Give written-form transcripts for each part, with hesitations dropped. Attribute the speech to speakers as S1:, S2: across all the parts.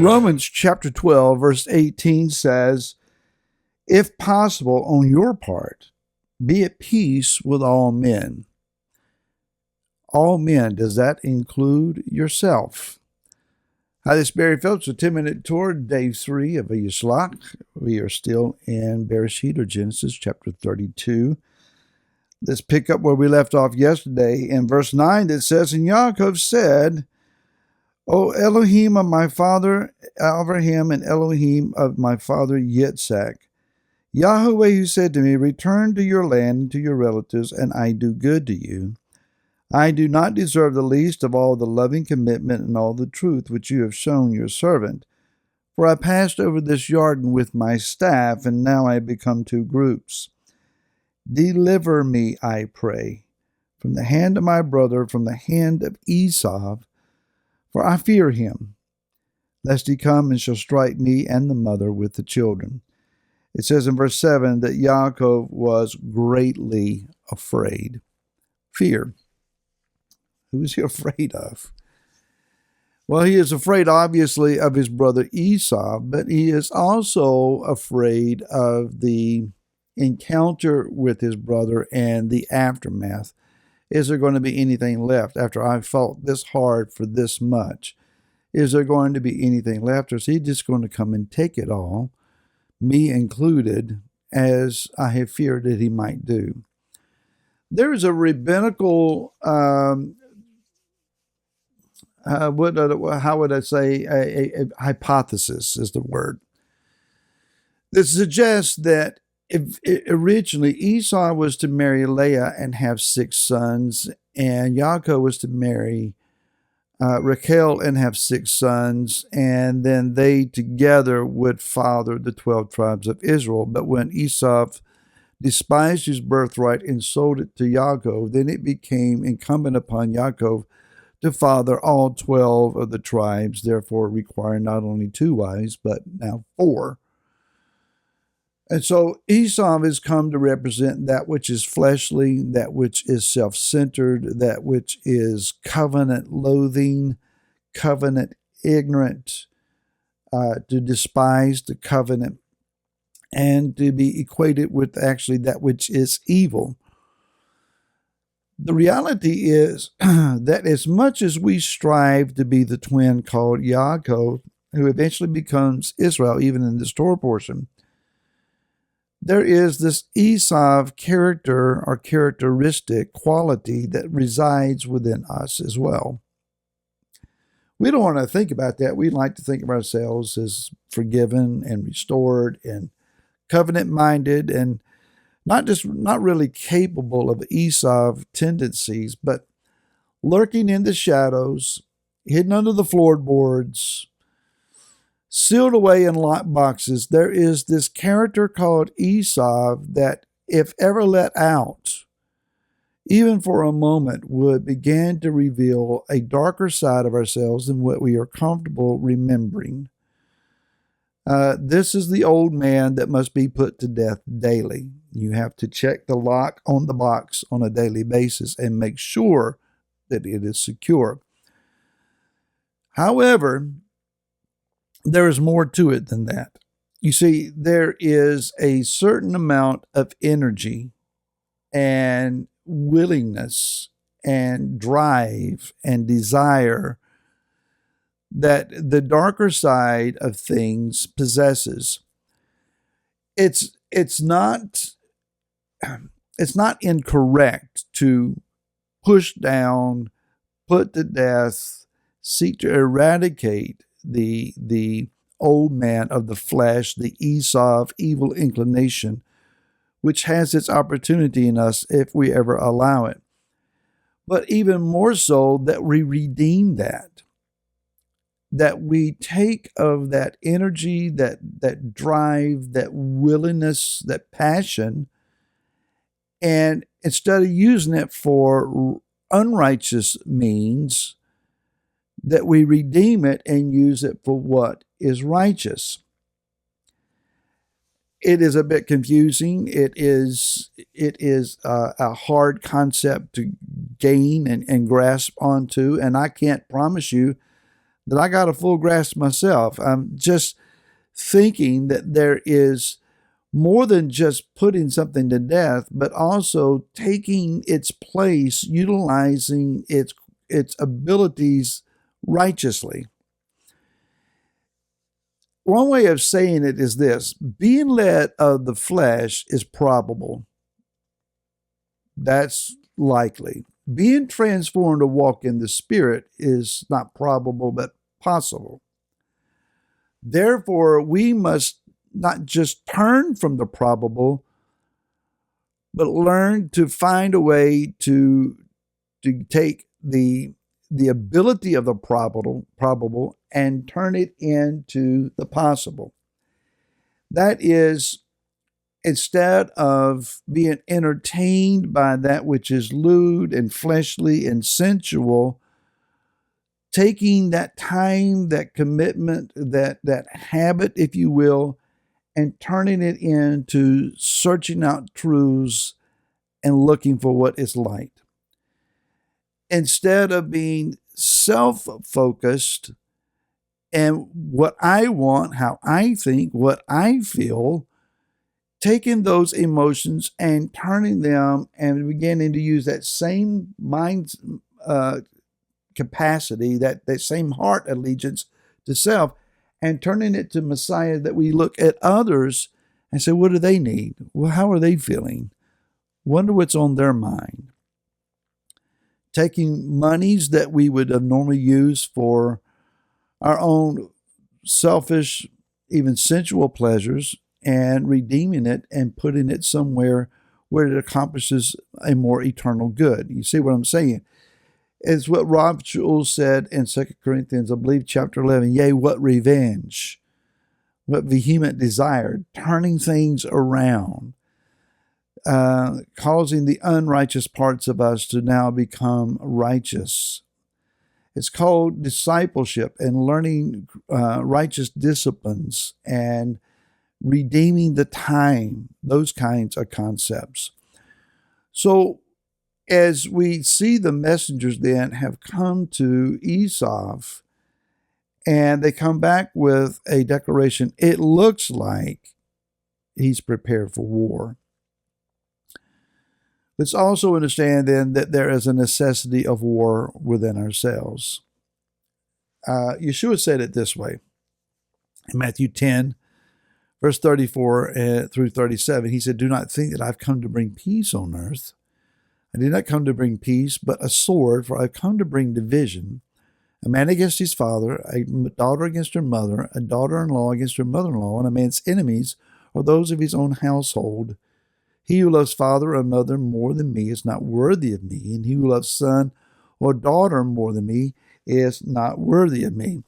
S1: Romans chapter 12, verse 18 says, if possible, on your part, be at peace with all men. All men, does that include yourself? Hi, this is Barry Phillips with 10-Minute Tour, day 3 of a Yishlach. We are still in Bereshit, or Genesis, chapter 32. Let's pick up where we left off yesterday in verse 9 that says, and Yaakov said, O Elohim of my father Abraham and Elohim of my father Yitzhak, Yahweh who said to me, return to your land and to your relatives, and I do good to you. I do not deserve the least of all the loving commitment and all the truth which you have shown your servant. For I passed over this Jordan with my staff, and now I have become two groups. Deliver me, I pray, from the hand of my brother, from the hand of Esau, for I fear him, lest he come and shall strike me and the mother with the children. It says in verse 7 that Yaakov was greatly afraid. Fear. Who is he afraid of? Well, he is afraid, obviously, of his brother Esau, but he is also afraid of the encounter with his brother and the aftermath. Is there going to be anything left after I fought this hard for this much? Is there going to be anything left, or is he just going to come and take it all, me included, as I have feared that he might do? There is a rabbinical, how would I say, a hypothesis is the word, that suggests that if originally Esau was to marry Leah and have 6 sons, and Yaakov was to marry Rachel and have 6 sons, and then they together would father the 12 tribes of Israel. But when Esau despised his birthright and sold it to Yaakov, then it became incumbent upon Yaakov to father all 12 of the tribes, therefore requiring not only 2 wives, but now 4. And so Esau has come to represent that which is fleshly, that which is self-centered, that which is covenant-loathing, covenant-ignorant, to despise the covenant, and to be equated with actually that which is evil. The reality is that as much as we strive to be the twin called Yaakov, who eventually becomes Israel, even in this Torah portion, there is this Esau character or characteristic quality that resides within us as well. We don't want to think about that. We like to think of ourselves as forgiven and restored and covenant-minded and not really capable of Esau tendencies, but lurking in the shadows, hidden under the floorboards, sealed away in locked boxes. There is this character called Esau that, if ever let out, even for a moment, would begin to reveal a darker side of ourselves than what we are comfortable remembering. This is the old man that must be put to death daily. You have to check the lock on the box on a daily basis and make sure that it is secure. However, there is more to it than that. You see, there is a certain amount of energy and willingness and drive and desire that the darker side of things possesses. It's not incorrect to push down, put to death, seek to eradicate the old man of the flesh, the Esau of evil inclination, which has its opportunity in us if we ever allow it. But even more so, that we redeem that we take of that energy, that drive, that willingness, that passion, and instead of using it for unrighteous means, that we redeem it and use it for what is righteous. It is a bit confusing. It is a hard concept to gain and grasp onto, and I can't promise you that I got a full grasp myself. I'm just thinking that there is more than just putting something to death, but also taking its place, utilizing its abilities righteously. One way of saying it is this: being led of the flesh is probable. That's likely. Being transformed to walk in the Spirit is not probable, but possible. Therefore, we must not just turn from the probable, but learn to find a way to take the ability of the probable and turn it into the possible. That is, instead of being entertained by that which is lewd and fleshly and sensual, taking that time, that commitment, that habit, if you will, and turning it into searching out truths and looking for what is light. Instead of being self-focused and what I want, how I think, what I feel, taking those emotions and turning them and beginning to use that same mind capacity, that same heart allegiance to self, and turning it to Messiah, that we look at others and say, what do they need? Well, how are they feeling? Wonder what's on their mind. Taking monies that we would have normally used for our own selfish, even sensual pleasures, and redeeming it and putting it somewhere where it accomplishes a more eternal good. You see what I'm saying? It's what Rob Jules said in 2 Corinthians, I believe, chapter 11. Yea, what revenge, what vehement desire, turning things around, causing the unrighteous parts of us to now become righteous. It's called discipleship and learning righteous disciplines and redeeming the time, those kinds of concepts. So as we see the messengers then have come to Esau, and they come back with a declaration, it looks like he's prepared for war. Let's also understand then that there is a necessity of war within ourselves. Yeshua said it this way in Matthew 10, verse 34 through 37. He said, do not think that I've come to bring peace on earth. I did not come to bring peace, but a sword, for I've come to bring division. A man against his father, a daughter against her mother, a daughter-in-law against her mother-in-law, and a man's enemies are those of his own household. He who loves father or mother more than me is not worthy of me, and he who loves son or daughter more than me is not worthy of me.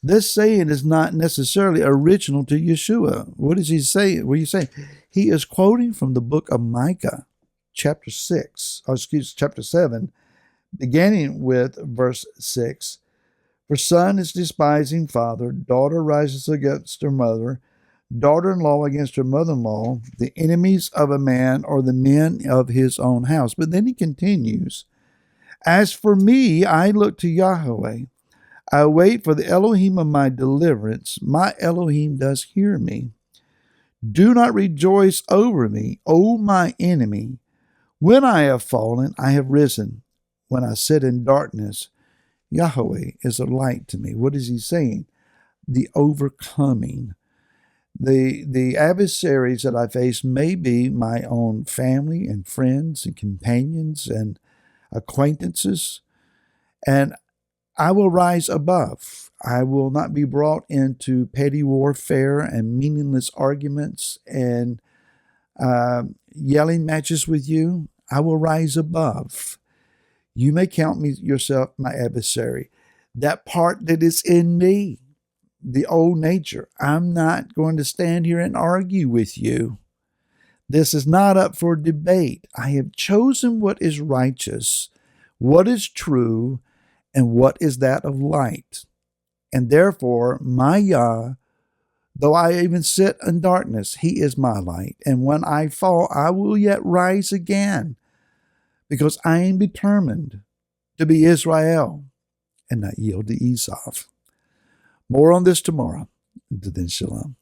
S1: This saying is not necessarily original to Yeshua. What is he saying? What are you saying? He is quoting from the book of Michah, chapter 7, beginning with verse 6. For son is despising father, daughter rises against her mother, daughter-in-law against her mother-in-law, the enemies of a man are the men of his own house. But then he continues, as for me, I look to Yahweh. I wait for the Elohim of my deliverance. My Elohim does hear me. Do not rejoice over me, O my enemy. When I have fallen, I have risen. When I sit in darkness, Yahweh is a light to me. What is he saying? The overcoming. The adversaries that I face may be my own family and friends and companions and acquaintances, and I will rise above. I will not be brought into petty warfare and meaningless arguments and yelling matches with you. I will rise above. You may count me yourself my adversary. That part that is in me, the old nature, I'm not going to stand here and argue with you. This is not up for debate. I have chosen what is righteous, what is true, and what is that of light. And therefore, my Yah, though I even sit in darkness, he is my light. And when I fall, I will yet rise again, because I am determined to be Israel and not yield to Esau. More on this tomorrow. Until then, shalom.